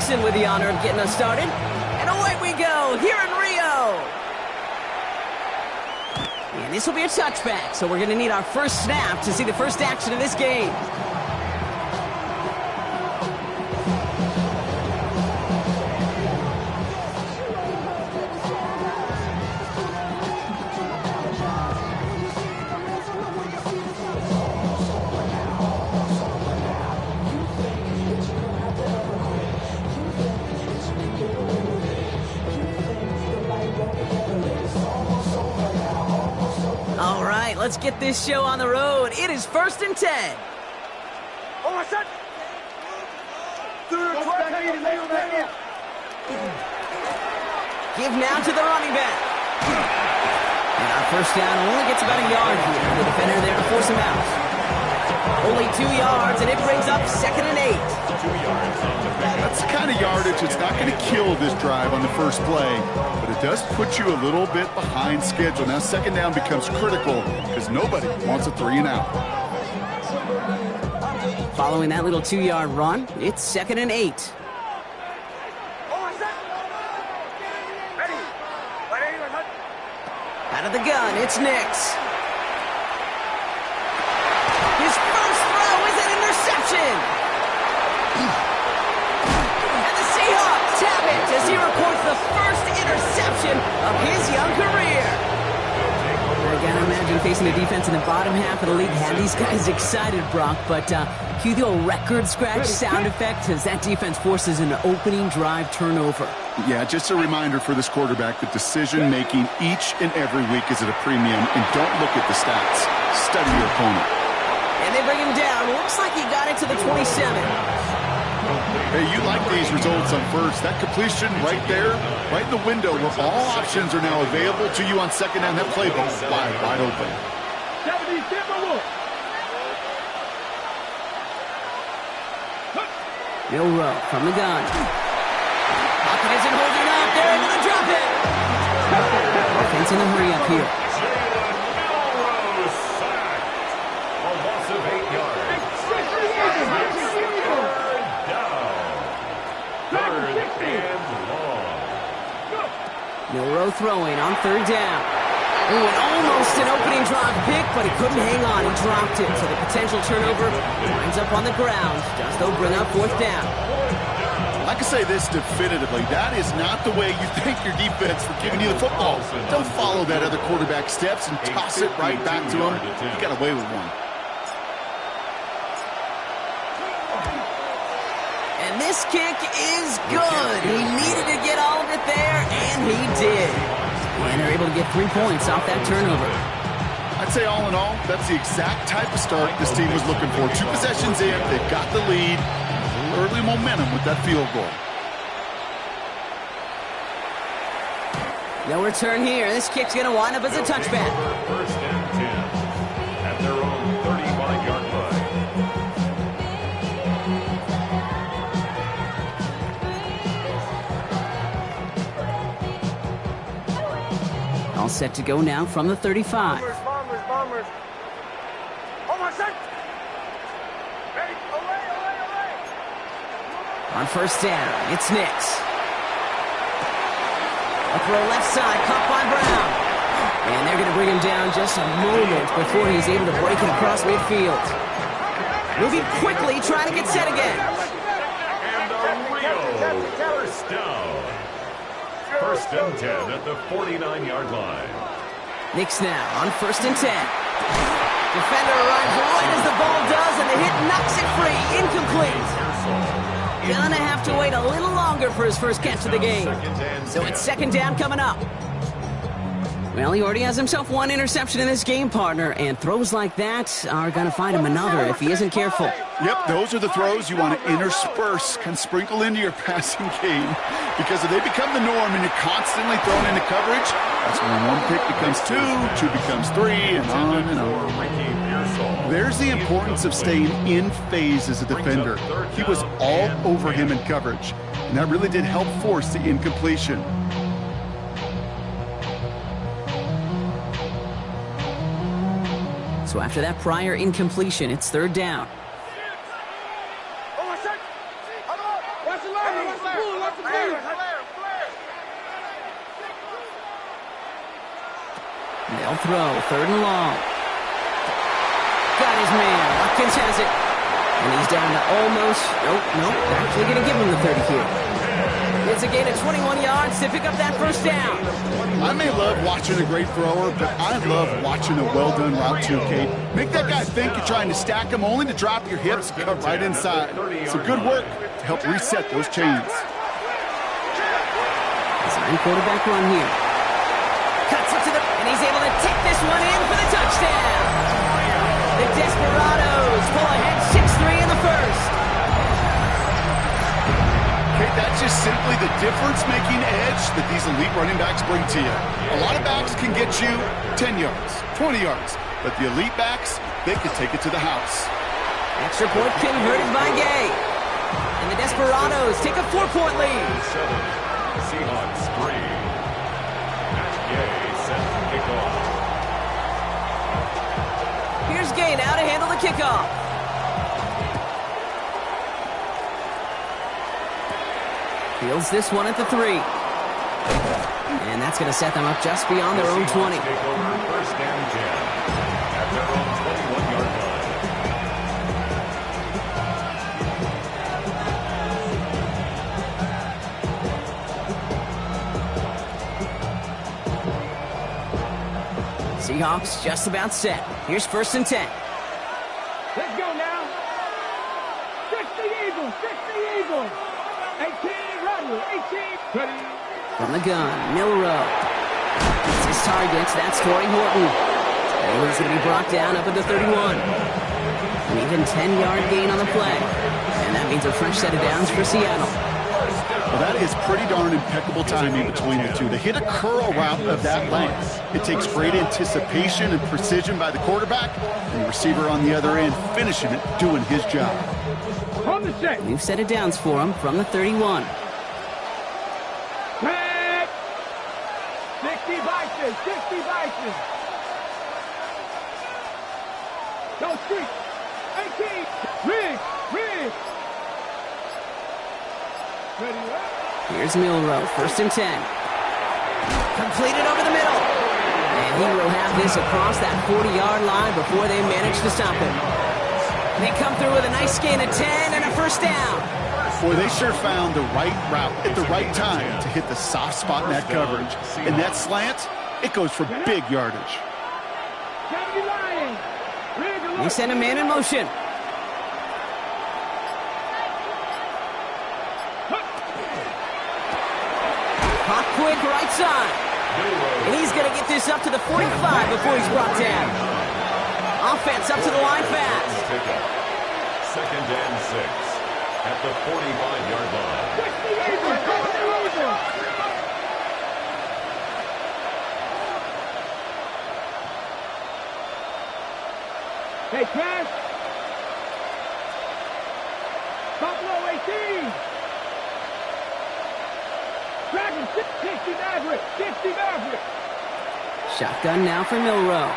Dixon with the honor of getting us started. And away we go here in Rio. And this will be a touchback, so we're going to need our first snap to see the first action of this game. All right, let's get this show on the road. It is 1st and 10. Give now to the running back. And our first down only gets about a yard here. The defender there to force him out. Only 2 yards, and it brings up 2nd and 8. That's the kind of yardage that's not going to kill this drive on the first play, but it does put you a little bit behind schedule. Now 2nd down becomes critical because nobody wants a 3 and out. Following that little 2-yard run, it's 2nd and 8. Out of the gun, it's Nix. His first throw is an interception. And the Seahawks have it as he records the first interception of his young career. I gotta imagine facing a defense in the bottom half of the league had these guys excited, Brock, but cue the old record scratch sound effect as that defense forces an opening drive turnover. Yeah, just a reminder for this quarterback that decision-making each and every week is at a premium, and don't look at the stats. Study your opponent. And they bring him down. Looks like he got it to the 27. Hey, you like these results on first. That completion right there, right in the window where all options are now available to you on 2nd down. That playbook wide open. Milrow from the gun. Pocket isn't holding up. They're able to drop it. Offense in a hurry up here. Milrow sacked. A loss of 8 yards. Milrow throwing on 3rd down. Ooh, and almost an opening drive pick, but he couldn't hang on. He dropped it, so the potential turnover winds up on the ground. Does, though, bring up 4th down. I can say this definitively. That is not the way you thank your defense for giving you the football. Don't follow that other quarterback steps and toss it right back to him. You got away with one. And this kick is good. He needed to get all of it there, and he did. And they're able to get 3 points off that turnover. I'd say all in all, that's the exact type of start this team was looking for. 2 possessions in, they've got the lead. Early momentum with that field goal. No return here. This kick's going to wind up as a touchback. 1st and 10 at their own 35-yard line. All set to go now from the 35. Bombers. Almost set. Ready. Away. On 1st down, it's Nix. A throw left side, caught by Brown. And they're going to bring him down just a moment before he's able to break it across midfield. Moving quickly, trying to get set again. And a Rio 1st down. 1st and 10 at the 49-yard line. Nix now on 1st and 10. Defender arrives right as the ball does, and the hit knocks it free. Incomplete. Gonna have to wait a little longer for his first catch of the game. So it's 2nd down coming up. Well, he already has himself 1 interception in this game, partner, and throws like that are going to find him another if he isn't careful. Yep, those are the throws you want to intersperse, can sprinkle into your passing game, because if they become the norm and you're constantly thrown into coverage, that's when 1 pick becomes 2, 2 becomes 3, and on and on. There's the importance of staying in phase as a defender. He was all over him in coverage, and that really did help force the incompletion. So after that prior incompletion, it's 3rd down. They'll throw, 3rd and long. Got his man. Watkins has it. And he's down to almost, nope, actually going to give him the 30 here. It's a gain of 21 yards to pick up that first down. I may love watching a great thrower, but I love watching a well-done route too, Kate. Make that guy think you're trying to stack him only to drop your hips and cut right inside. Some good work to help reset those chains. Design quarterback run here. Cuts it to the, and he's able to take this one in for the touchdown. The Desperados pull ahead 6-3 in the first. Kate, that's just simply the difference-making edge that these elite running backs bring to you. A lot of backs can get you 10 yards, 20 yards, but the elite backs, they can take it to the house. Extra point converted by Gay. And the Desperados take a 4-point lead. Seahawks 3. Matt Gay set to kick off. Here's Gay now to handle the kickoff. Fields this one at the 3. And that's going to set them up just beyond their own 20. Take over 1st and 10 at their own 21-yard line. Seahawks just about set. Here's 1st and 10. Let's go now. 60 Eagles, 60 Eagles. 18, run, 18, ready. From the gun, Milrow. It's his targets. That's Torrey Horton. And he's going to be brought down up at the 31. An even 10-yard gain on the play. And that means a fresh set of downs for Seattle. Well, that is pretty darn impeccable timing between the two. To hit a curl route of that length, it takes great anticipation and precision by the quarterback, and the receiver on the other end finishing it, doing his job. On the set. New set of downs for him from the 31. Red. 60 Bison, 60 Bison. Go street. 18. Rig. Ready, Here's Milrow, 1st and 10. Completed over the middle. And he will have this across that 40-yard line before they manage to stop him. They come through with a nice gain of 10 and a first down. Boy, they sure found the right route at the right time to hit the soft spot in that coverage. And that slant, it goes for big yardage. They send a man in motion. Hot quick right side. And he's going to get this up to the 45 before he's brought down. Offense up to the line fast. 2nd and 6 at the 45-yard line. Hey, Cash. Buffalo 18. Dragon 60 Maverick. 60 Maverick. Shotgun now for Milrow.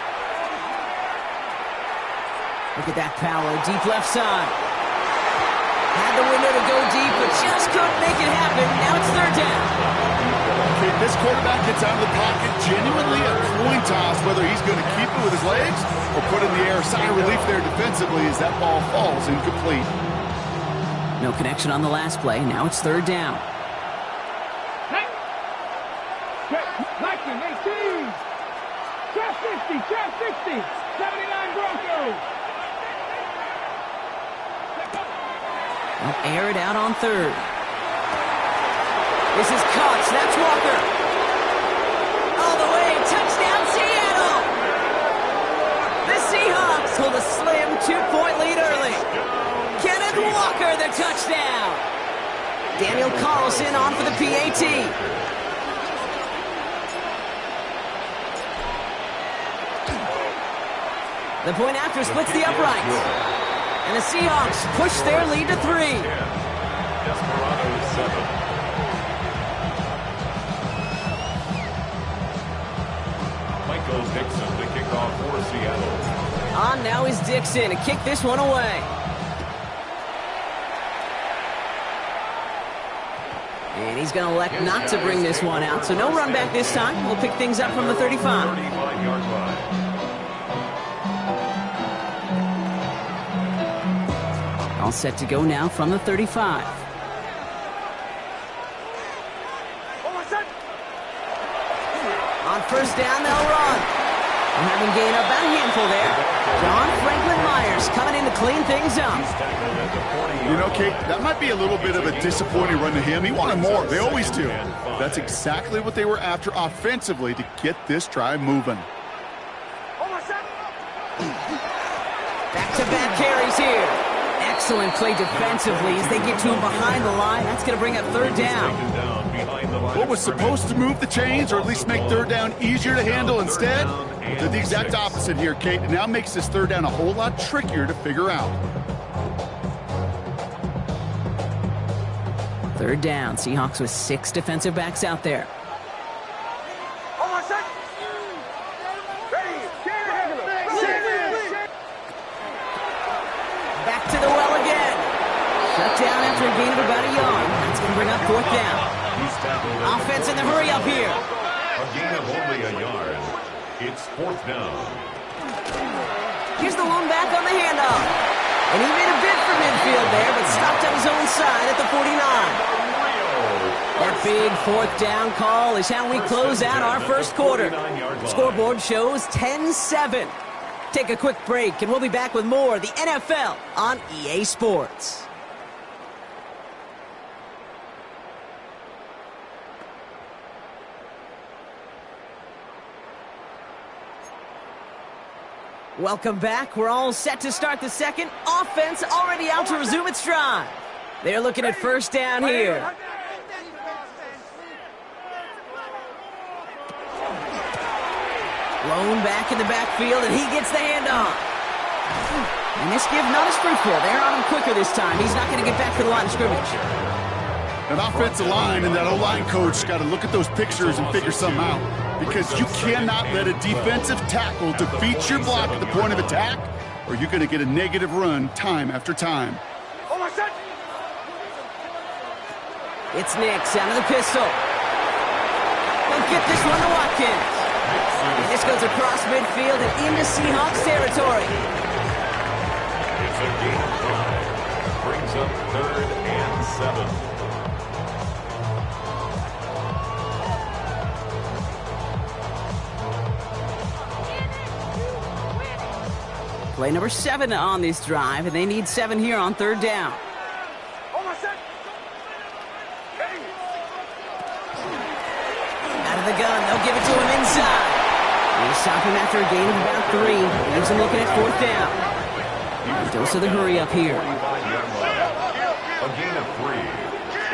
Look at that power, deep left side. Had the window to go deep, but just couldn't make it happen. Now it's 3rd down. Okay, this quarterback gets out of the pocket, genuinely a coin toss, whether he's going to keep it with his legs or put it in the air. Sigh of relief there defensively as that ball falls incomplete. No connection on the last play. Now it's 3rd down. Blackman 18. Trap 60. Trap 60. 79 Broncos. They'll air it out on 3rd. This is caught. Snaps Walker. All the way. Touchdown, Seattle. The Seahawks hold a slim 2-point lead early. Kenneth Walker, the touchdown. Daniel Carlson on for the PAT. The point after splits the uprights. And the Seahawks push their lead to 3. Desperados 7. Michael Dixon to kick off for Seattle. On now is Dixon to kick this one away. And he's going to elect not to bring this one out, so no run back this time. We'll pick things up from the 35. 35-yard line. All set to go now from the 35. On first down, they'll run. And having gained about a handful there. John Franklin Myers coming in to clean things up. You know, Kate, that might be a little bit of a disappointing run to him. He wanted more. They always do. That's exactly what they were after offensively to get this drive moving. Back-to-back carries here. Excellent play defensively as they get to him behind the line. That's going to bring up third down. What was supposed to move the chains or at least make third down easier to handle instead? Did the exact opposite here, Kate. It now makes this third down a whole lot trickier to figure out. Third down. Seahawks with 6 defensive backs out there. Back to the well again. Shut down after a gain of about a yard. That's going to bring up fourth down. Offense in the hurry up here. A gain of only a yard. It's fourth down. Here's the lone back on the handoff. And he made a bid for midfield there, but stopped on his own side at the 49. That big fourth down call is how we close out our first quarter. Scoreboard shows 10-7. Take a quick break, and we'll be back with more of the NFL on EA Sports. Welcome back. We're all set to start the second. Offense already out to resume its drive. They're looking at first down here. Lone back in the backfield, and he gets the handoff. And this give not as fruitful. They're on him quicker this time. He's not going to get back to the line of scrimmage. An offensive line and that O-line coach got to look at those pictures and figure something out. Because you cannot let a defensive tackle defeat your block at the point of attack, or you're going to get a negative run time after time. It's Nix out of the pistol. He'll get this one to Watkins. And this goes across midfield and into Seahawks territory. It's a gain of 5. Brings up 3rd and 7. Play number 7 on this drive, and they need 7 here on third down. Out of the gun, they'll give it to him inside. They stop him after a gain of about 3. Leaves him looking at fourth down. Dose of the hurry up here. A gain of 3.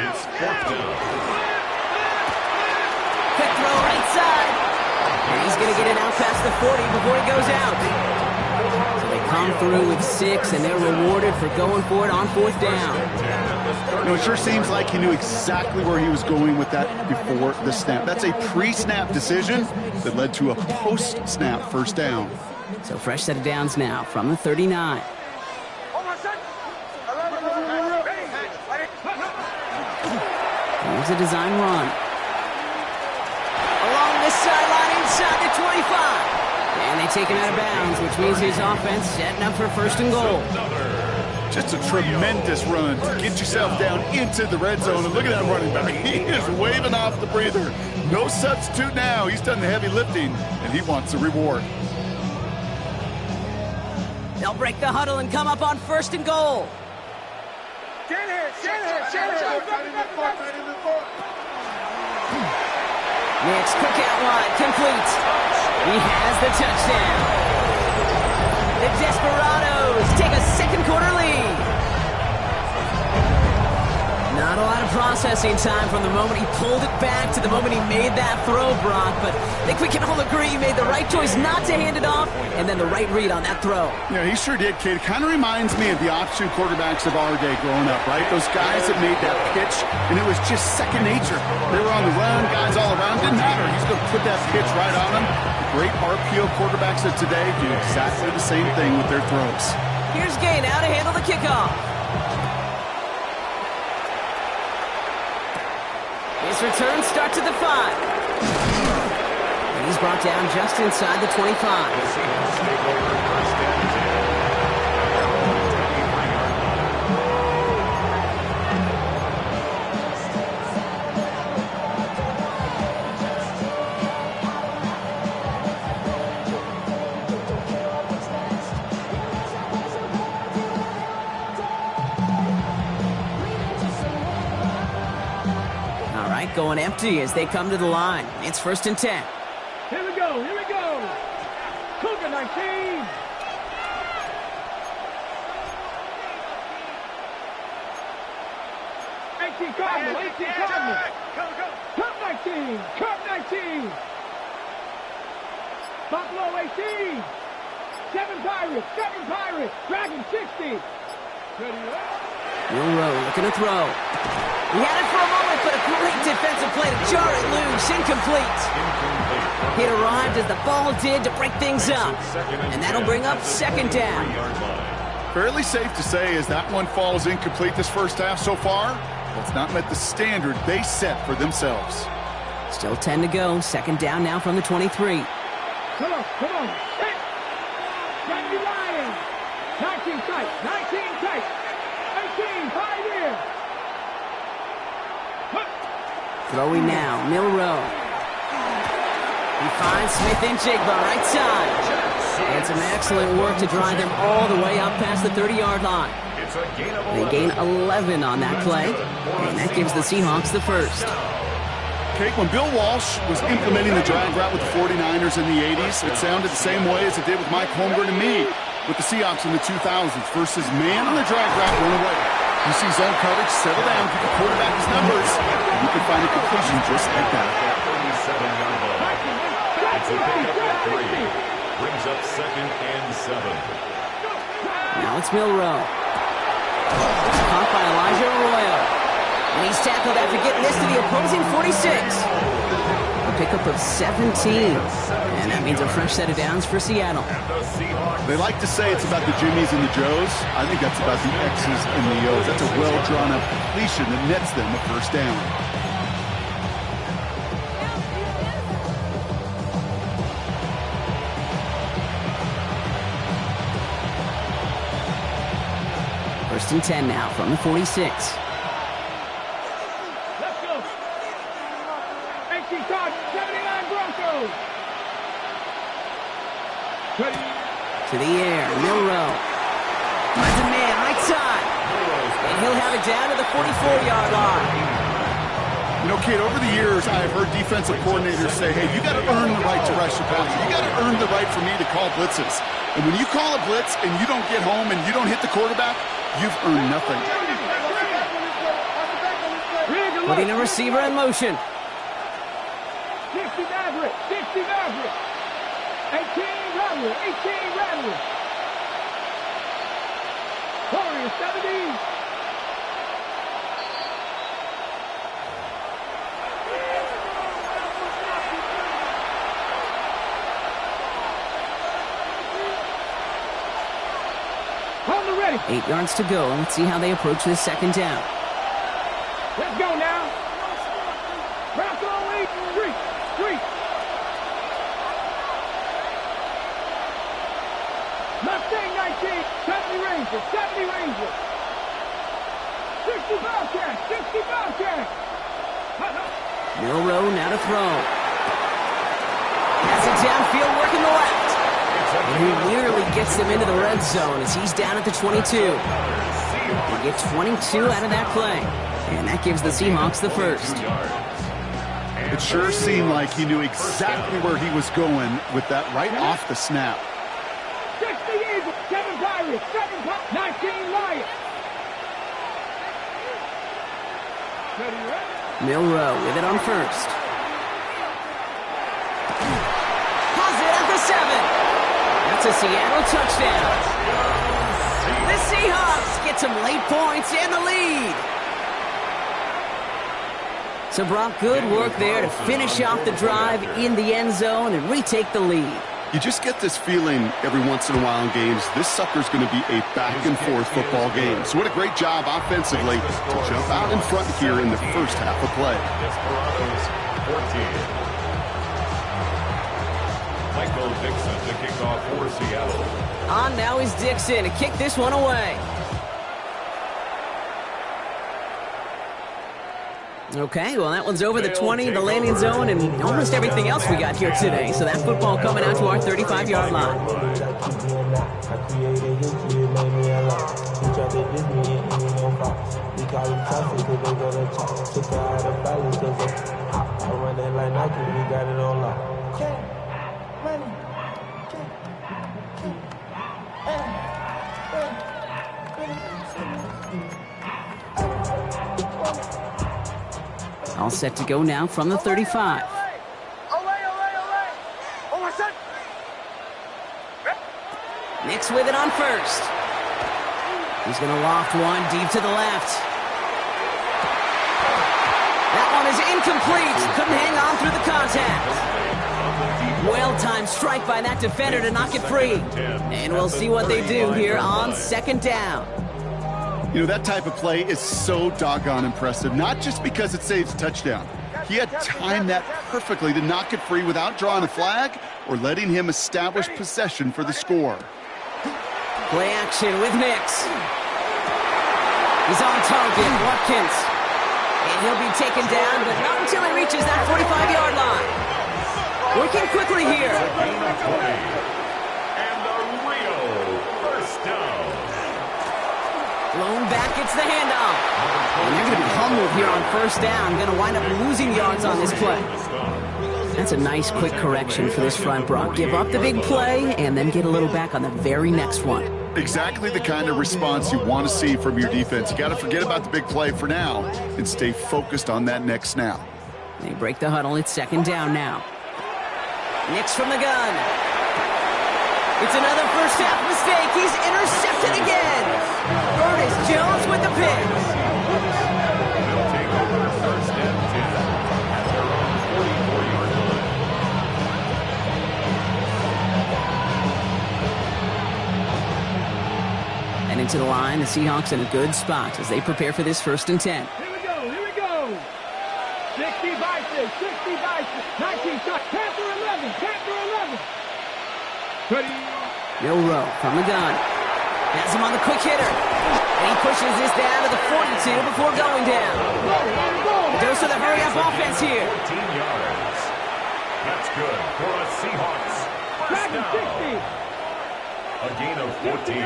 It's fourth down. Quick throw right side. And he's going to get it out past the 40 before he goes out. So they come through with 6, and they're rewarded for going for it on fourth down. You know, it sure seems like he knew exactly where he was going with that before the snap. That's a pre-snap decision that led to a post-snap first down. So fresh set of downs now from the 39. Here's a design run. Along this sideline inside the 25. And they take him out of bounds, which means his offense setting up for first and goal. Just a tremendous run to get yourself down into the red zone. And look at that running back. He is waving off the breather. No substitute now. He's done the heavy lifting, and he wants the reward. They'll break the huddle and come up on first and goal. Nix, quick out wide, complete. He has the touchdown. The Desperados take a second quarter lead. Not a lot of processing time from the moment he pulled it back to the moment he made that throw, Brock. But I think we can all agree he made the right choice not to hand it off, and then the right read on that throw. Yeah, he sure did, Kate. It kind of reminds me of the option quarterbacks of our day growing up, right? Those guys that made that pitch, and it was just second nature. They were on the run, guys all around. Didn't matter. He's going to put that pitch right on them. The great RPO quarterbacks of today do exactly the same thing with their throws. Here's Gay now to handle the kickoff. Pass return starts at the 5. And he's brought down just inside the 25. The Seahawks take over first and 10. All right, going empty as they come to the line. It's first and 10. Here we go, here we go. Cougar 19. Cardinal, 18 Cardinal. Cup 19, Cup 19. Buffalo 18. 7 Pirates, Dragon 60. Milroe looking to throw. He had it for a moment, but a great defensive play to jar it loose. Incomplete. It arrived as the ball did to break things up. And that'll bring up second down. Fairly safe to say as that one falls incomplete this first half so far, it's not met the standard they set for themselves. Still 10 to go. Second down now from the 23. Come on. Hit. Got you Lions. 19 tight. 18, 5 here. Throwing now, Milroe. He finds Smith and Jigba right side. And some excellent work to drive them all the way up past the 30-yard line. They gain 11 on that play, and that gives the Seahawks the first. Kate, when Bill Walsh was implementing the drag route with the 49ers in the 80s, it sounded the same way as it did with Mike Holmgren and me with the Seahawks in the 2000s versus man on the drag route run away. You see zone coverage, settle down, give the quarterback his numbers, and you can find a completion just like that. 37-yard ball. It's a pickup at 3. Brings up second and 7. Now it's Milroe. It's caught by Elijah Arroyo. And he's tackled after getting this to the opposing 46. A pickup of 17. And that means a fresh set of downs for Seattle. They like to say it's about the Jimmies and the Joes. I think that's about the X's and the O's. That's a well-drawn-up completion that nets them a first down. First and 10 now from the 46. Let's go. 18 Cardinal, 79 Broncos. To the air, Milroe. Finds a man right side. And he'll have it down to the 44-yard line. You know, Kate, over the years, I have heard defensive coordinators say, hey, you got to earn the right to rush the passer. You got to earn the right for me to call blitzes. And when you call a blitz and you don't get home and you don't hit the quarterback, you've earned nothing. Putting a receiver in motion. 60 Maverick. 18 Rattler. Warriors 70. On the ready. 8 yards to go. Let's see how they approach this second down. Let's go now. Bronco 8, 3. Mustang 19, 70 Ranger. 60 Bobcat. Milroe now to throw. Has it downfield, working the left. And he nearly gets them into the red zone as he's down at the 22. He gets 22 out of that play. And that gives the Seahawks the first. It sure seemed like he knew exactly where he was going with that right off the snap. 60 Eagles, 7 Pirates, 19 Lions. Milroe with it on first. Has it at the 7. That's a Seattle touchdown. The Seahawks get some late points and the lead. So Brock, good work there to finish off the drive in the end zone and retake the lead. You just get this feeling every once in a while in games, this sucker's going to be a back-and-forth football game. So what a great job offensively to jump out in front here in the first half of play. Desperados 14. Michael Dixon to kick off for Seattle. On now is Dixon to kick this one away. Okay, well, that one's over the 20, the landing zone, and almost everything else we got here today. So that football coming out to our 35-yard line. All set to go now from the 35. Nix with it on first. He's going to loft one deep to the left. That one is incomplete. Couldn't hang on through the contact. Well-timed strike by that defender to knock it free. And we'll see what they do here on second down. You know, that type of play is so doggone impressive, not just because it saves a touchdown. He had timed that perfectly to knock it free without drawing a flag or letting him establish possession for the score. Play action with Nix. He's on target, Watkins. And he'll be taken down, but not until he reaches that 45-yard line. Working quickly here. And the real first down. Blown back, it's the handoff. And they're going to be humbled here on first down. Going to wind up losing yards on this play. That's a nice quick correction for this front, Brock. Give up the big play and then get a little back on the very next one. Exactly the kind of response you want to see from your defense. You got to forget about the big play for now and stay focused on that next snap. They break the huddle. It's second down now. Nix from the gun. It's another first half mistake. He's intercepted again. Ernest Jones with the pick. They'll take over first and 10 at their own 44-yard line. And into the line, the Seahawks in a good spot as they prepare for this first and 10. Here we go, here we go. 60 Vices, 60 Vices, 19 shots, 10 for 11, 10 for 11. Ready? Milrow from the gun. Has him on the quick hitter. And he pushes this down to the 42 before going down. A dose of the hurry-up offense here. 14 yards. That's good for a Seahawks first down. A gain of 14.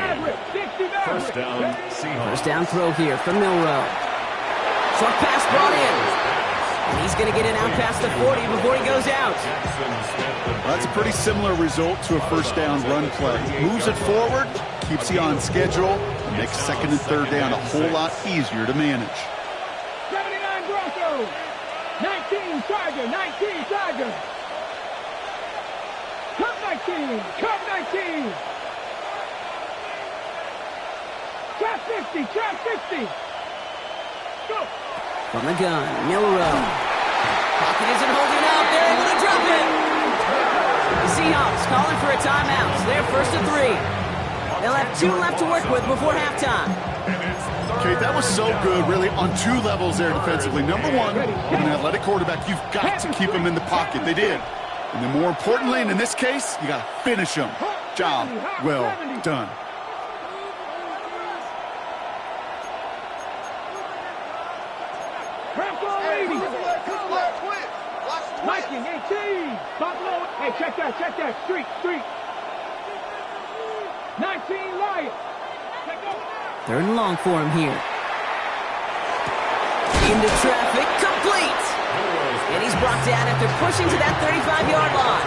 First down, Seahawks. First down throw here from Milrow. Short pass brought in. And he's going to get it out past the 40 before he goes out. That's a pretty similar result to a first down run play. Moves it forward, keeps you on schedule, and makes second and third down a whole lot easier to manage. 79 Broncos, 19 Chargers, 19 Chargers. Cup 19, Cup 19. Trap 50, Trap 50. Go. From the gun, Milrow. Pocket isn't holding up. They're able to drop it. The Seahawks calling for a timeout. So they're first and 3. They'll have 2 left to work with before halftime. Okay, that was so good, really, on 2 levels there defensively. Number one, with an athletic quarterback, you've got to keep him in the pocket. They did. And then more importantly, and in this case, you got to finish him. Job well done. Mikey, 18. Buffalo. Hey, check that. Street. 19 Lions. Third and long for him here. Into traffic, complete. And he's brought down after pushing to that 35-yard line.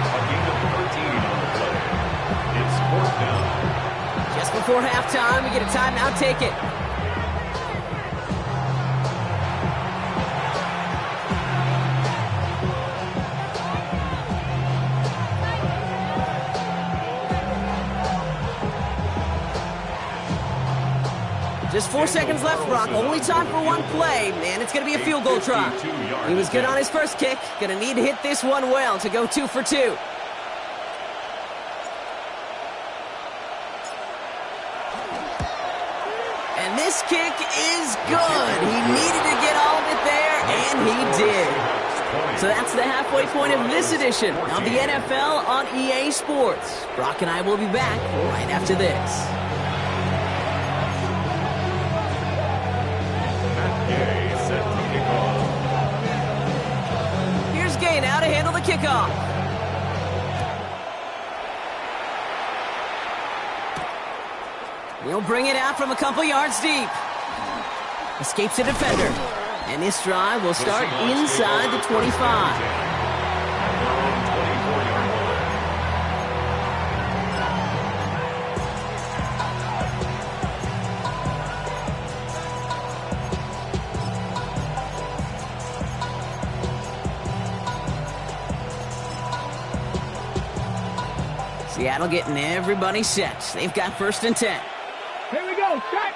A gain of 13 on the play. It's fourth down. Just before halftime, we get a timeout. Take it. Just 4 seconds left, Brock. Only time for one play, and it's going to be a field goal try. He was good on his first kick. Going to need to hit this one well to go 2 for 2. And this kick is good. He needed to get all of it there, and he did. So that's the halfway point of this edition of the NFL on EA Sports. Brock and I will be back right after this. Here's Gay now to handle the kickoff. He'll bring it out from a couple yards deep. Escapes a defender. And this drive will start inside the 25. Seattle getting everybody set. They've got 1st and 10. Here we go, set.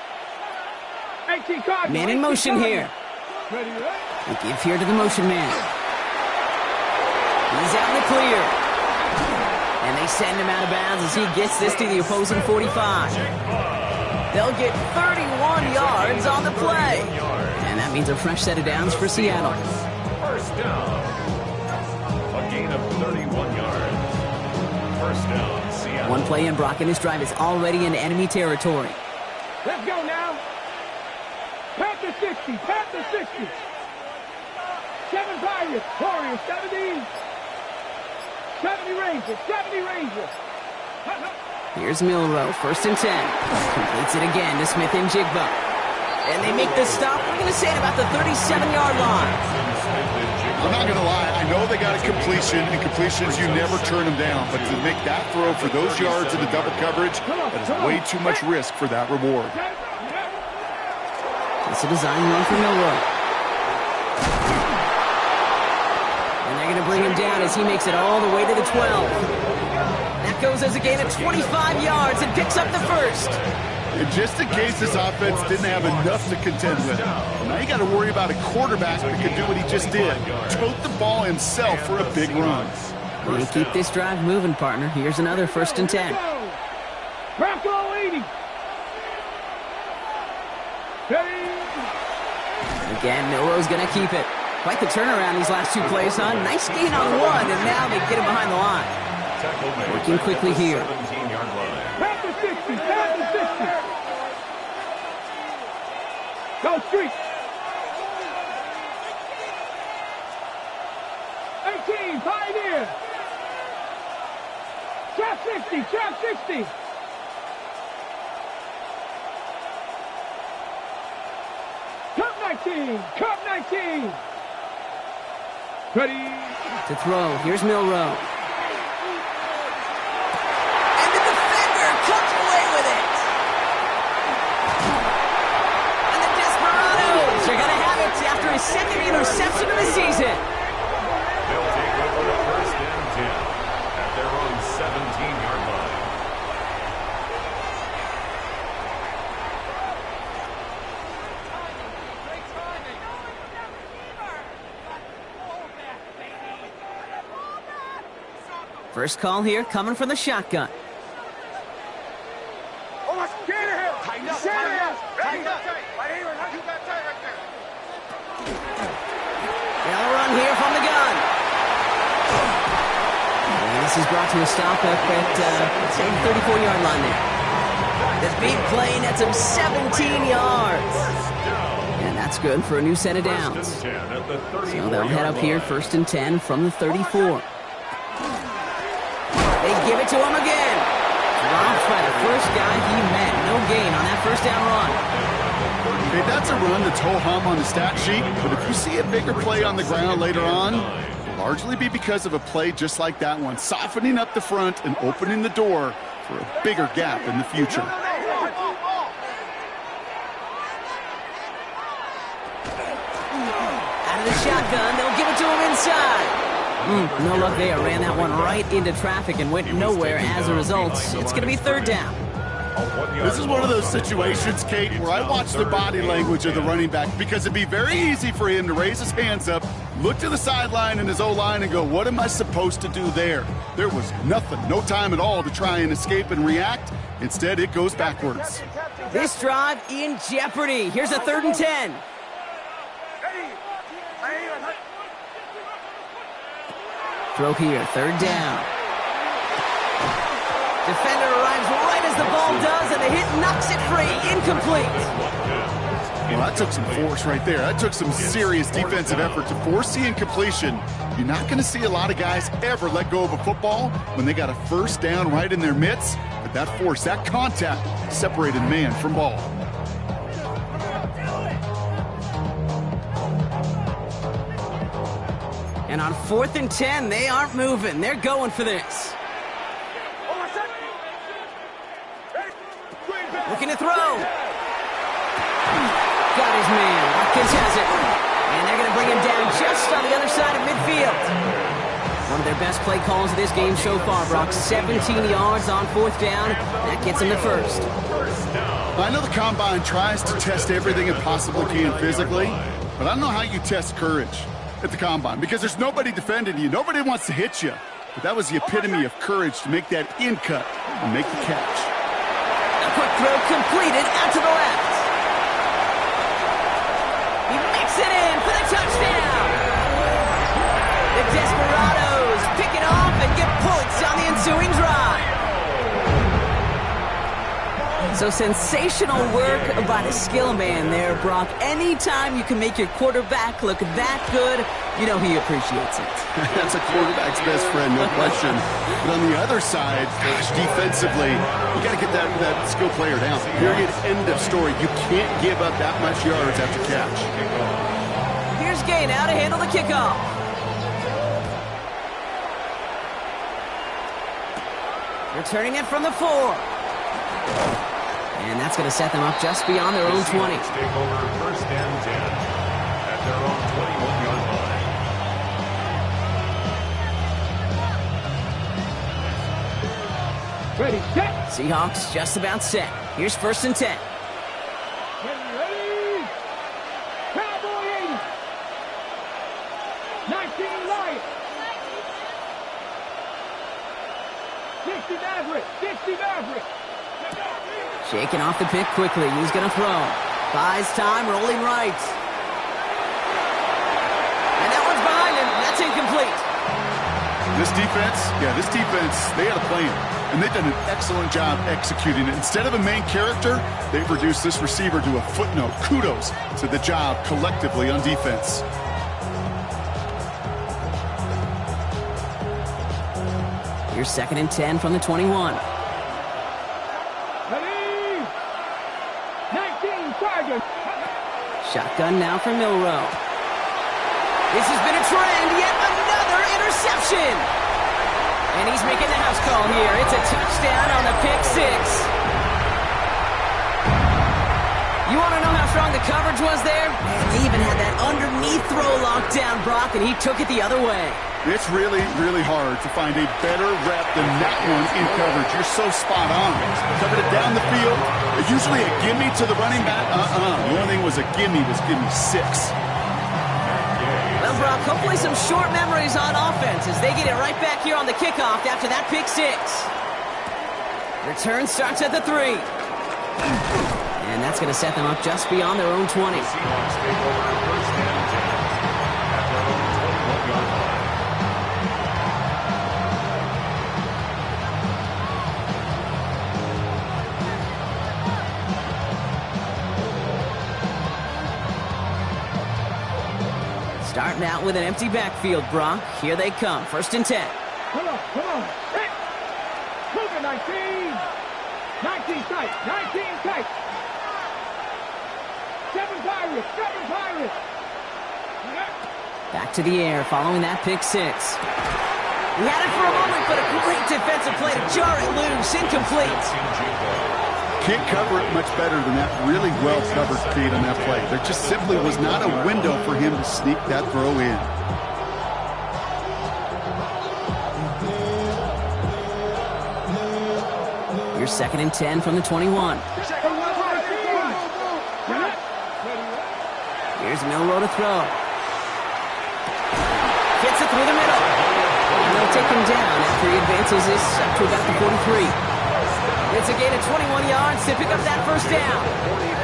Man in motion here. Ready, right? They give here to the motion man. He's out in the clear. And they send him out of bounds as he gets this to the opposing 45. They'll get 31 yards on the play. And that means a fresh set of downs for Seattle. 1st down. A gain of 31 yards. 1st down, Seattle. One play in, Brock, and this drive is already in enemy territory. Let's go now. Panther 60, Panther 60. 7 Pirates, Warriors 70. 70 Rangers, 70 Rangers. Here's Milrow, 1st and 10. Completes it again to Smith and Jigba. And they make the stop, we're going to say, at about the 37-yard line. I'm not going to lie. I know they got a completion, and completions, you never turn them down. But to make that throw for those yards in the double coverage, that is way too much risk for that reward. It's a design run for Milrow. And they're going to bring him down as he makes it all the way to the 12. That goes as a gain of 25 yards and picks up the 1st. And just in case this offense didn't have enough to contend with, now you got to worry about a quarterback that can do what he just did. Tote the ball himself for a big run. We're going to keep this drive moving, partner. Here's another 1st and 10. Bronco 80. Again, Milrow's going to keep it. Quite the turnaround these last 2 plays, huh? Nice gain on 1, and now they get him behind the line. Working quickly here. Panther 60, Panther 60. Go street. 18, Pioneer. Trap 60, Trap 60. Cup 19, Cup 19. Ready. To throw, here's Milrow. And the defender comes away with it. And the Desperados are going to have it after his 2nd interception of the season. They'll take over the 1st and 10 at their own 17-yard line. First call here coming from the shotgun. Oh, let's get it. Tighten up, tighten up, tighten up. They'll run here from the gun. And this is brought to a stop up at say the 34-yard line there. The big play nets him 17 yards. And that's good for a new set of downs. So they'll head up here 1st and 10 from the 34. They give it to him again. Dropped by the first guy he met. No gain on that 1st down run. Okay, that's a run that's ho-hum on the stat sheet, but if you see a bigger play on the ground later on, it'll largely be because of a play just like that one, softening up the front and opening the door for a bigger gap in the future. Out of the shotgun, they'll give it to him inside. No luck there. Ran that one right into traffic and went nowhere as a result. It's going to be 3rd down. This is one of those situations, Kate, where I watch the body language of the running back because it'd be very easy for him to raise his hands up, look to the sideline in his O-line and go, what am I supposed to do there? There was nothing, no time at all to try and escape and react. Instead, it goes backwards. This drive in jeopardy. Here's a 3rd and 10. Throw here, 3rd down. Defender arrives right as the ball does, and the hit knocks it free. Incomplete. Well, that took some force right there. That took some serious defensive effort to force the incompletion. You're not going to see a lot of guys ever let go of a football when they got a 1st down right in their midst. But that force, that contact, separated man from ball. And on 4th and 10, they aren't moving. They're going for this. Looking to throw. Got his man. Watkins has it. And they're going to bring him down just on the other side of midfield. One of their best play calls of this game so far, Brock. 17 yards on 4th down. That gets them to 1st. I know the Combine tries to test everything it possibly can physically, but I don't know how you test courage at the Combine, because there's nobody defending you. Nobody wants to hit you. But that was the epitome of courage to make that in cut and make the catch. A quick throw completed out to the left. He makes it in for the touchdown. The Desperados pick it off and get points on the ensuing drive. So sensational work by the skill man there, Brock. Anytime you can make your quarterback look that good, you know he appreciates it. That's a quarterback's best friend, no question. But on the other side, gosh, defensively, you got to get that skill player down. Period, end of story. You can't give up that much yards after catch. Here's Gay now to handle the kickoff. Returning it from the 4. And that's going to set them up just beyond their own 20. Take over 1st and 10 at their own 21-yard line. Ready, set. Seahawks just about set. Here's 1st and 10. Ready. Cowboy 80. 19 Lions. 60 Maverick. 60 Maverick. Shaking off the pick quickly. He's going to throw. Buys time, rolling right. And that one's behind him. That's incomplete. This defense, they had a plan. And they've done an excellent job executing it. Instead of a main character, they've reduced this receiver to a footnote. Kudos to the job collectively on defense. Here's 2nd and 10 from the 21. Shotgun now for Milrow. This has been a trend, yet another interception. And he's making the house call here. It's a touchdown on the pick 6. You want to know how strong the coverage was there? Man, they even had that underneath throw locked down, Brock, and he took it the other way. It's really, really hard to find a better rep than that one in coverage. You're so spot on. Covered it down the field. Usually a gimme to the running back. The only thing was a gimme 6. Well, Brock, hopefully some short memories on offense as they get it right back here on the kickoff after that pick 6. Return starts at the 3. And that's going to set them up just beyond their own 20. The Seahawks take over 1st and 10 at their own 21-yard line. Starting out with an empty backfield, Brock. Here they come. 1st and 10. Come on. Hit. Move it, 19. 19 tight. 19 tight. 7 Pirates. Back to the air following that pick 6. He had it for a moment, but a great defensive play to jar it loose. Incomplete. Can't cover it much better than that. Really well covered, Pete, on that play. There just simply was not a window for him to sneak that throw in. Here's 2nd and 10 from the 21. Here's Milrow to throw. Gets it through the middle. And they'll take him down after he advances this up to about the 43. It's a gain of 21 yards to pick up that first down.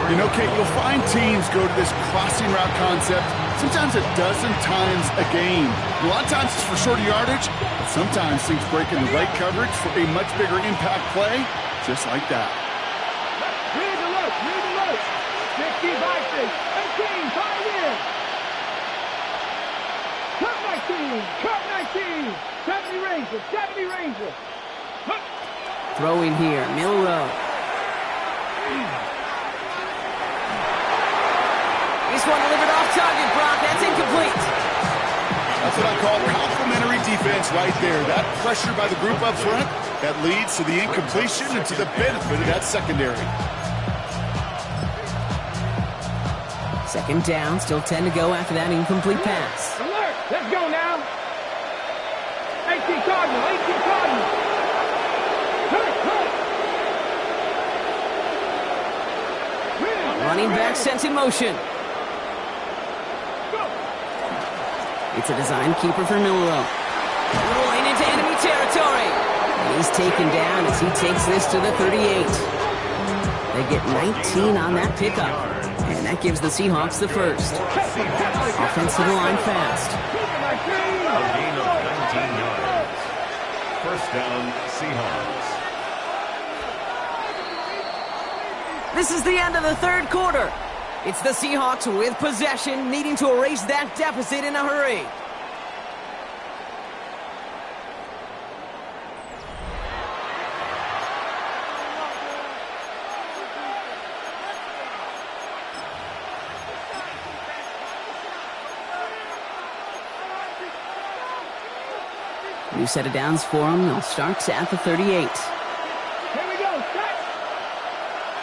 You know, Kate, you'll find teams go to this crossing route concept sometimes a dozen times a game. A lot of times it's for shorter yardage, but sometimes things break in the right coverage for a much bigger impact play, just like that. Read the look, read the look. 60 Vikings, 18, fire in. Cut 19, cut 19. 70 Rangers, 70 Rangers. Throwing here, Milrow. This one delivered off target, Brock. That's incomplete. That's what I call complimentary defense right there. That pressure by the group up front, that leads to the incompletion and to the benefit of that secondary. Second down, still 10 to go after that incomplete pass. Alert, let's go now. 18 Cardinal, 18 Cardinal. Running back sent in motion. It's a design keeper for Milrow. Rolling into enemy territory. And he's taken down as he takes this to the 38. They get 19 on that pickup. And that gives the Seahawks the first. Offense to the line fast. A gain of 19 yards. First down, Seahawks. This is the end of the third quarter. It's the Seahawks with possession, needing to erase that deficit in a hurry. New set of downs for them. They'll start at the 38. Here we go, set.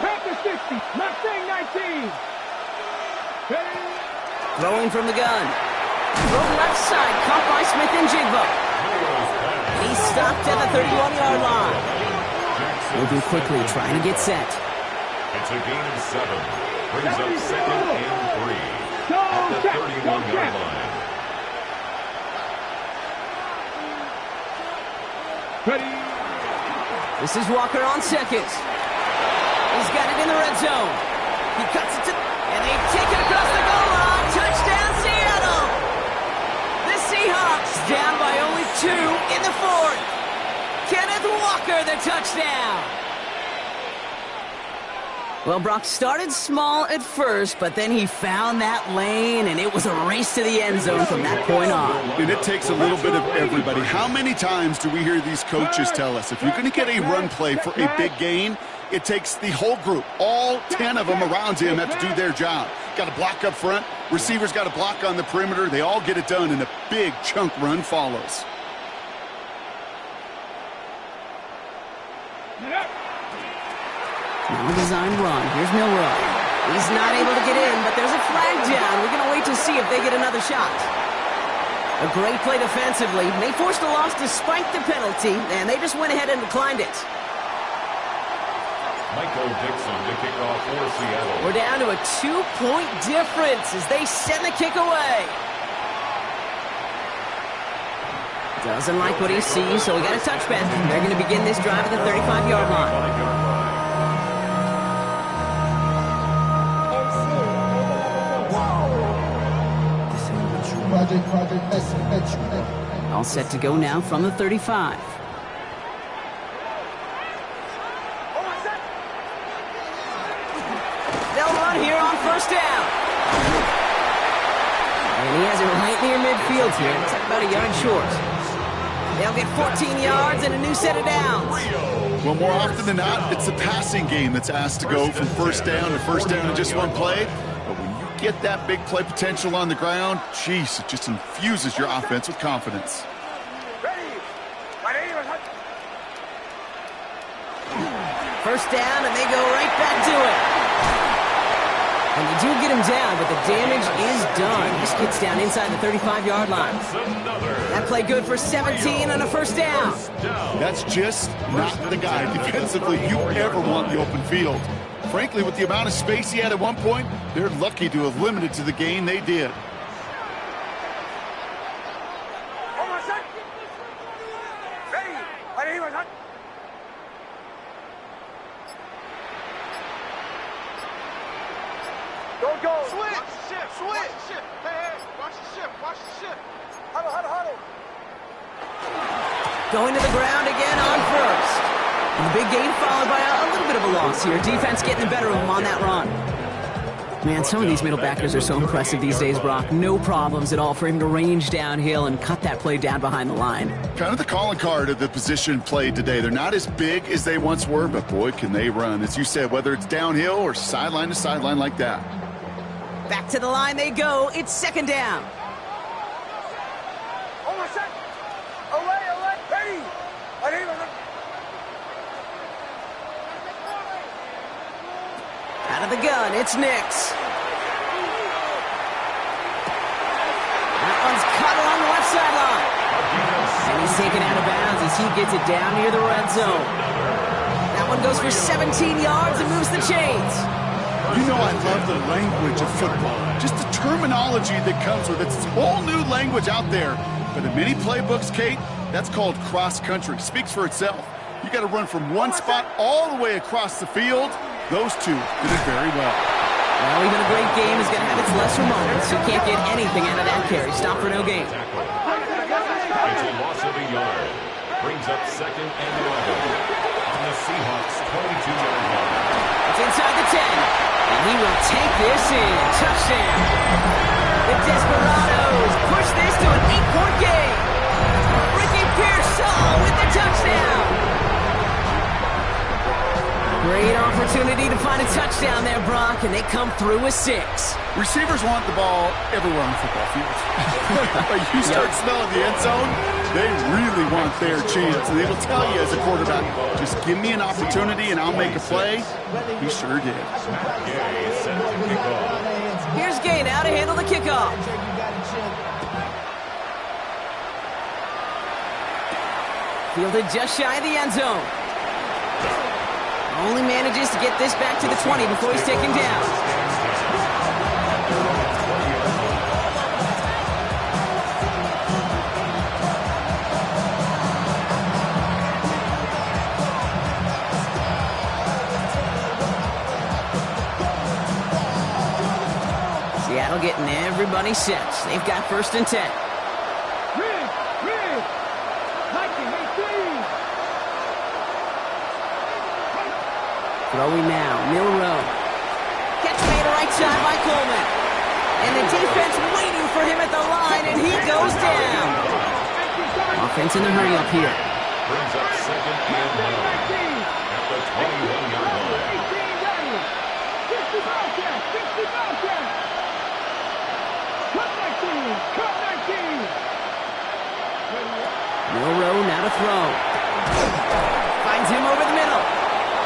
Packers 60, Mustang 19. Throwing from the gun. Throw left side, caught by Smith and Jigba. He's stopped at the 31-yard line. Moving quickly, trying to get set. It's a gain of 7. Brings up second and 3 at the 31-yard line. Ready. This is Walker on second. He's got it in the red zone. He cuts it to... And they take it across the goal line. Touchdown, Seattle. The Seahawks down by only 2 in the fourth. Kenneth Walker, the touchdown. Well, Brock started small at first, but then he found that lane, and it was a race to the end zone from that point on. And it takes a little bit of everybody. How many times do we hear these coaches tell us, if you're going to get a run play for a big gain, it takes the whole group. All 10 of them around him have to do their job. Got to block up front. Receivers got to block on the perimeter. They all get it done, and a big chunk run follows. Now design run. Here's Milrow. He's not able to get in, but there's a flag down. We're going to wait to see if they get another shot. A great play defensively. They forced a loss despite the penalty, and they just went ahead and declined it. Michael Dixon to kick off for Seattle. We're down to a 2-point difference as they send the kick away. Doesn't like what he sees, so we got a touchback. They're going to begin this drive at the 35-yard line. All set to go now from the 35. They'll run here on first down. And he has it right near midfield here. It's about a yard short. They'll get 14 yards and a new set of downs. Well, more often than not, it's the passing game that's asked to go from first down in just one play. But when you get that big play potential on the ground, geez, it just infuses your offense with confidence. First down, and they go right back to it. And they do get him down, but the damage is done. This kid's down inside the 35-yard line. That play good for 17 on a first down. That's just not the guy defensively you ever want the open field. Frankly, with the amount of space he had at one point, they're lucky to have limited to the gain they did. Don't go. Switch. Watch the ship. Switch. Ship. Hey, watch the ship. Watch the ship. Huddle. Going to the ground again on first. And the big gain followed by a little bit of a loss here. Defense getting the better of them on that run. Man, some of these middle backers are so impressive these days, Brock. No problems at all for him to range downhill and cut that play down behind the line. Kind of the calling card of the position played today. They're not as big as they once were, but boy, can they run. As you said, whether it's downhill or sideline to sideline like that. Back to the line they go. It's second down. Hold on a second. Away. Ready. Out of the gun, it's Nix. That one's cut along the left sideline. And he's taken out of bounds as he gets it down near the red zone. That one goes for 17 yards and moves the chains. You know I love the language of football. Just the terminology that comes with it. It's a whole new language out there. But in many playbooks, Kate, that's called cross-country. Speaks for itself. You got to run from one spot all the way across the field. Those two did it very well. Well, even a great game is going to have its lesser moments. You can't get anything out of that carry. Stop for no gain. It's a loss of a yard. Brings up second and 11 on the Seahawks' 22-yard line. It's inside the 10. And he will take this in. Touchdown. The Desperados push this to an 8-point game. Ricky Pearsall with the touchdown. Great opportunity to find a touchdown there, Brock, and they come through with 6. Receivers want the ball everywhere on the football field. But you start smelling the end zone, they really want their chance. And they will tell you as a quarterback, just give me an opportunity and I'll make a play. He sure did. Gay set to kick off. Here's Gay now to handle the kickoff. Fielded just shy of the end zone. Only manages to get this back to the 20 before he's taken down. Seattle getting everybody set. They've got first and 10. Throwing now, Milrow. Catch made right side by Coleman. And the defense waiting for him at the line, and he goes down. Offense in a hurry up here. Brings up second and 9 at the 21-yard line. Milrow now to throw. Finds him over the middle.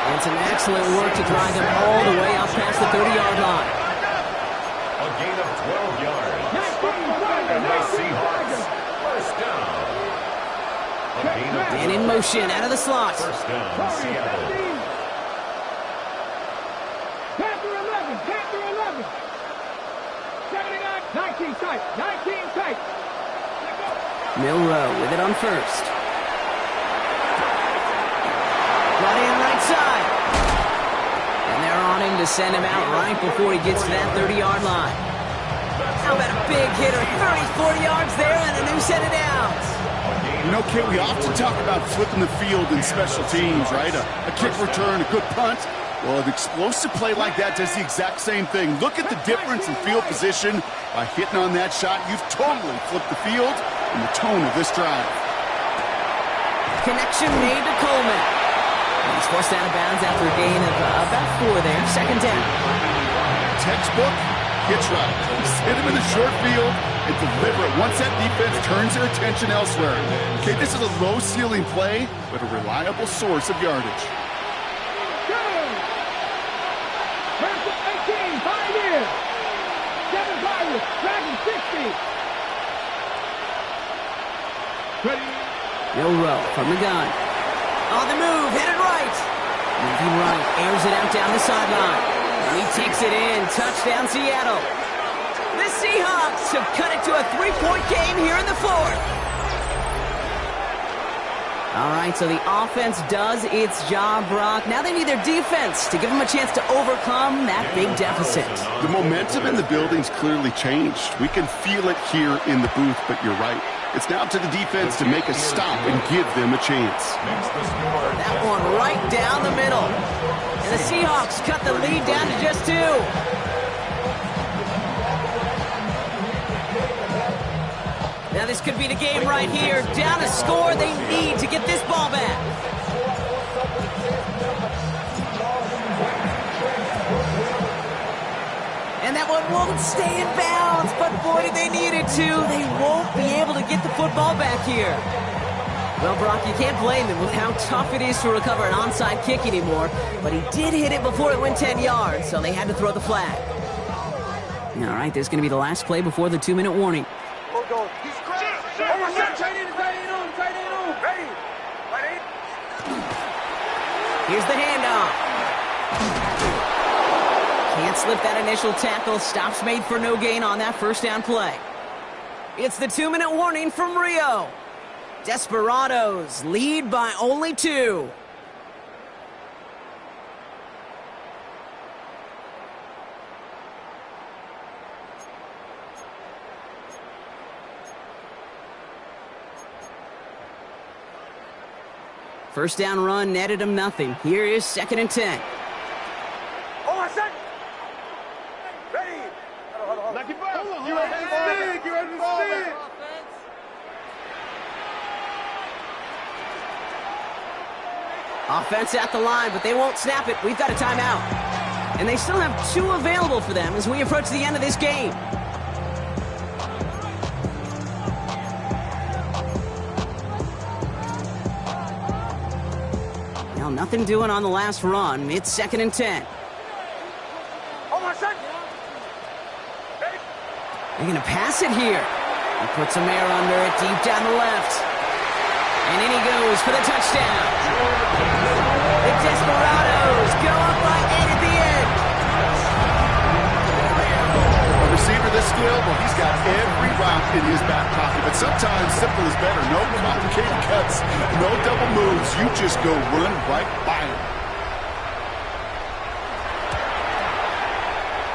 And some excellent work to drive them all the way up past the 30-yard line. A gain of 12 yards. And the Seahawks, first down. A gain of 12. And in motion, out of the slot. First down, Seattle. Panther 11. 79, 19 tight. Milrow with it on first. Got in right side. And they're on him to send him out right before he gets to that 30-yard line. How about a big hitter, 30, 40 yards there and a new set of downs. You know, Kate, we often talk about flipping the field in special teams, right? A kick return, a good punt. Well, an explosive play like that does the exact same thing. Look at the difference in field position. By hitting on that shot, you've totally flipped the field and the tone of this drive. Connection made to Coleman. He's forced out of bounds after a gain of about 4 there. Second down. Textbook hitch route. Just hit him in the short field and deliver it once that defense turns their attention elsewhere. Okay, this is a low-ceiling play, but a reliable source of yardage. Milrow from the gun. On the move, headed right. Moving right, airs it out down the sideline. And he takes it in. Touchdown, Seattle. The Seahawks have cut it to a 3-point game here in the fourth. All right, so the offense does its job, Brock. Now they need their defense to give them a chance to overcome that big deficit. The momentum in the building's clearly changed. We can feel it here in the booth, but you're right. It's now to the defense to make a stop and give them a chance. That one right down the middle. And the Seahawks cut the lead down to just 2. Now this could be the game right here. Down to score, they need to get this ball back. And that one won't stay in bounds, but boy, did they need it to. They won't be able to get the football back here. Well, Brock, you can't blame him with how tough it is to recover an onside kick anymore, but he did hit it before it went 10 yards, so they had to throw the flag. All right, this is going to be the last play before the 2-minute warning. Here's the handoff. Can't slip that initial tackle. Stops made for no gain on that first down play. It's the 2-minute warning from Rio. Desperados lead by only 2. First down run netted him nothing. Here is 2nd and 10. Offense at the line, but they won't snap it. We've got a timeout. And they still have 2 available for them as we approach the end of this game. Now, nothing doing on the last run. It's 2nd and 10. They're going to pass it here. He puts some air under it deep down the left. And in he goes for the touchdown. The Desperados go up by 8 at the end. A receiver this skilled, well, he's got every route in his back pocket. But sometimes simple is better. No complicated cuts, no double moves. You just go run right by him.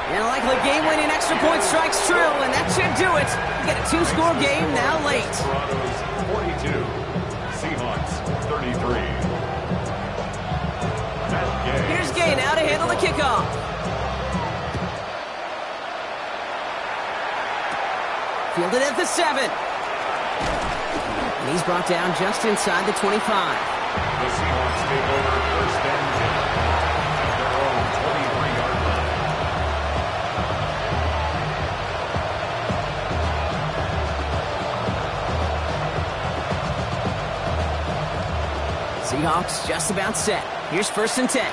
And likely game-winning extra point strikes true, and that should do it. You get a 2-score game now late. 42, Seahawks 33. Here's Gay now to handle the kickoff. Fielded at the 7. And he's brought down just inside the 25. The Seahawks take over 1st and 10 at their own 23-yard line. Seahawks just about set. Here's 1st and 10.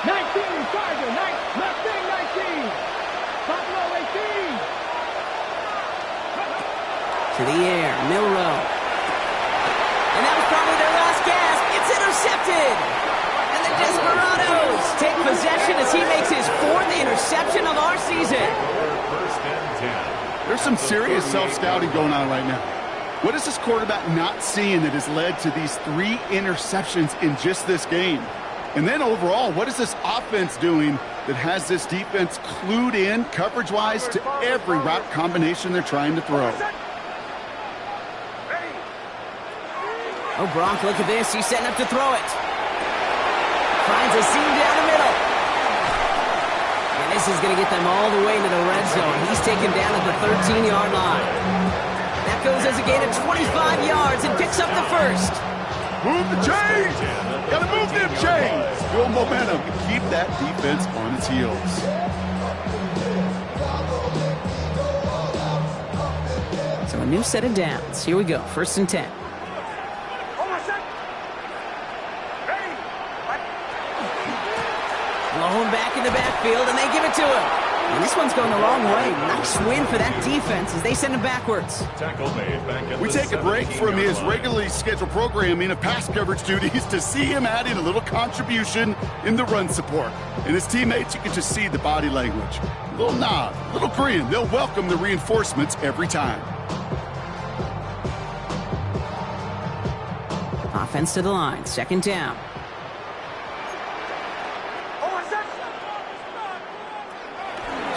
19, Charger, left wing 19. Buffalo 18. To the air, Milrow. And that was probably their last gasp. It's intercepted. And the Desperados take possession as he makes his 4th interception of our season. 1st and 10. There's some serious self-scouting going on right now. What is this quarterback not seeing that has led to these 3 interceptions in just this game? And then overall, what is this offense doing that has this defense clued in coverage-wise to every route combination they're trying to throw? Oh, Bronk, look at this. He's setting up to throw it. Finds a seam down the middle. And this is going to get them all the way into the red zone. He's taken down at the 13-yard line. That goes as a gain of 25 yards and picks up the 1st. Move the chains! Gotta move them chains! Build momentum and keep that defense on its heels. So a new set of downs. Here we go. 1st and 10. Blown back in the backfield, and they give it to him. And this one's going the wrong way. Nice win for that defense as they send him backwards. Tackle made back at We take a break from his regularly scheduled programming of pass coverage duties to see him adding a little contribution in the run support. And his teammates, you can just see the body language. A little nod, a little grin. They'll welcome the reinforcements every time. Offense to the line. Second down.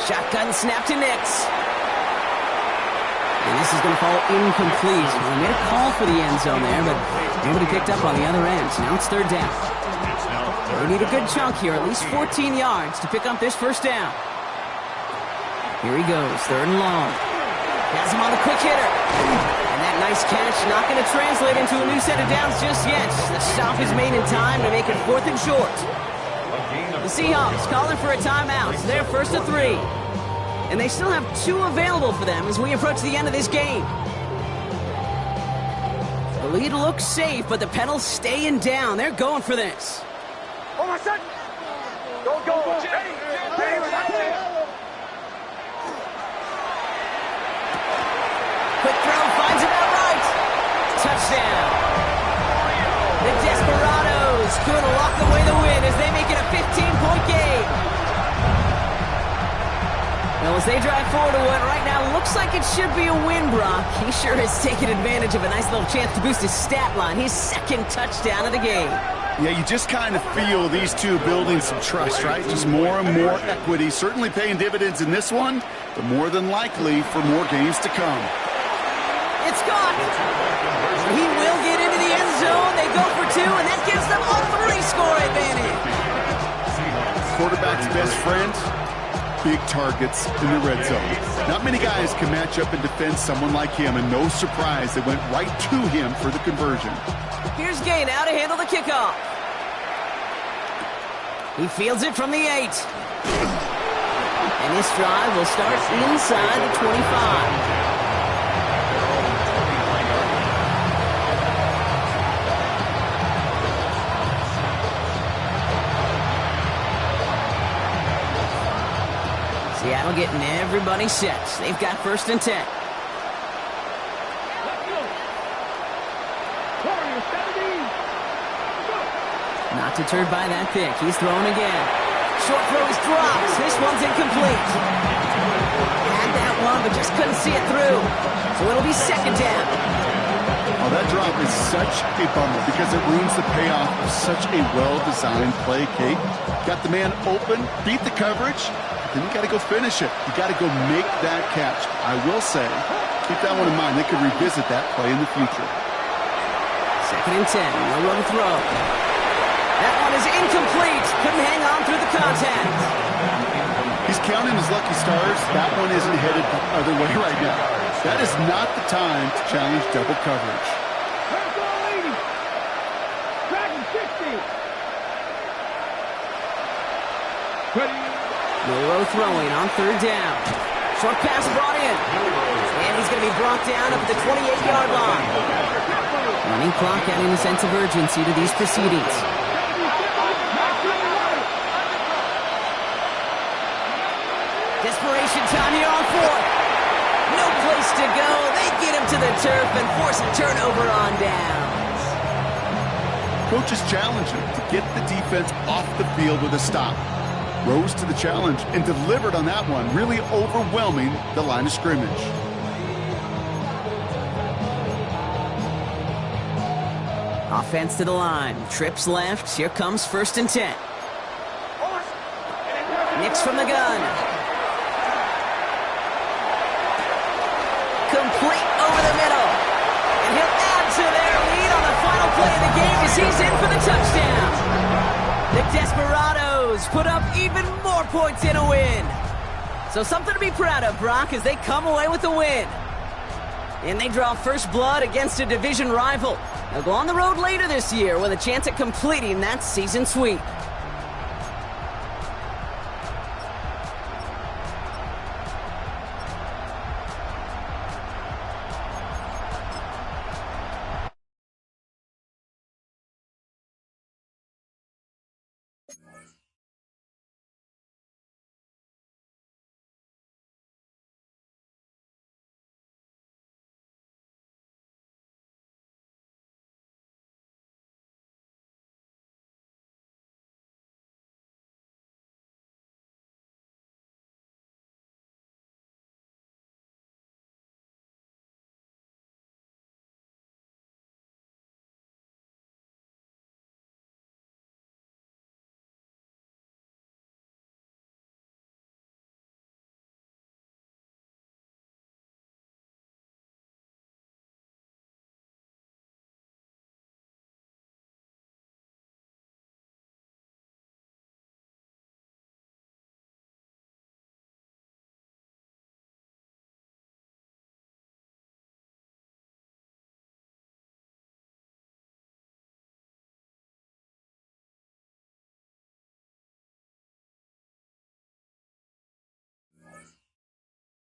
Shotgun snap to Nix. And this is going to fall incomplete. Well, they made a call for the end zone there, but nobody picked up on the other end. So now it's third down. They need a good chunk here, at least 14 yards to pick up this first down. Here he goes, third and long. Has him on the quick hitter. And that nice catch not going to translate into a new set of downs just yet. The stop is made in time to make it 4th and short. The Seahawks calling for a timeout. They're first to 3. And they still have 2 available for them as we approach the end of this game. The lead looks safe, but the pedals staying down. They're going for this. Quick throw, finds it outright. Touchdown. The Desperados could lock away the win as they make it a 15-point game. Well, as they drive forward to what right now looks like it should be a win, Brock. He sure has taken advantage of a nice little chance to boost his stat line. His second touchdown of the game. Yeah, you just kind of feel these two building some trust, right? Just more and more equity. Certainly paying dividends in this one, but more than likely for more games to come. It's gone. He will get into the end zone. They go for 2, and that gives them a 3-score advantage. Quarterback's best friend, big targets in the red zone. Not many guys can match up and defend someone like him, and no surprise, they went right to him for the conversion. Here's Gay now to handle the kickoff. He fields it from the 8. And this drive will start inside the 25. Seattle getting everybody set. They've got first and 10. Not deterred by that pick. He's throwing again. Short throw is dropped. This one's incomplete. Had that one, but just couldn't see it through. So it'll be second down. Oh, that drop is such a bummer because it ruins the payoff of such a well-designed play, Kate. Got the man open, beat the coverage, then you got to go finish it. You got to go make that catch. I will say, keep that one in mind. They could revisit that play in the future. Second and 10. No run throw. That one is incomplete. Couldn't hang on through the contact. He's counting his lucky stars. That one isn't headed the other way right now. That is not the time to challenge double coverage. Low throwing on third down. Short pass brought in. And he's going to be brought down up at the 28-yard line. Running clock adding a sense of urgency to these proceedings. Desperation time here on 4th. No place to go. They get him to the turf and force a turnover on downs. Coach is challenging to get the defense off the field with a stop. Rose to the challenge and delivered on that one, really overwhelming the line of scrimmage. Offense to the line. Trips left. Here comes first and 10. Nix from the gun. Complete over the middle. And he'll add to their lead on the final play of the game as he's in for the touchdown. The Desperados put up even more points in a win. So something to be proud of, Brock, as they come away with the win. And they draw first blood against a division rival. They'll go on the road later this year with a chance at completing that season sweep.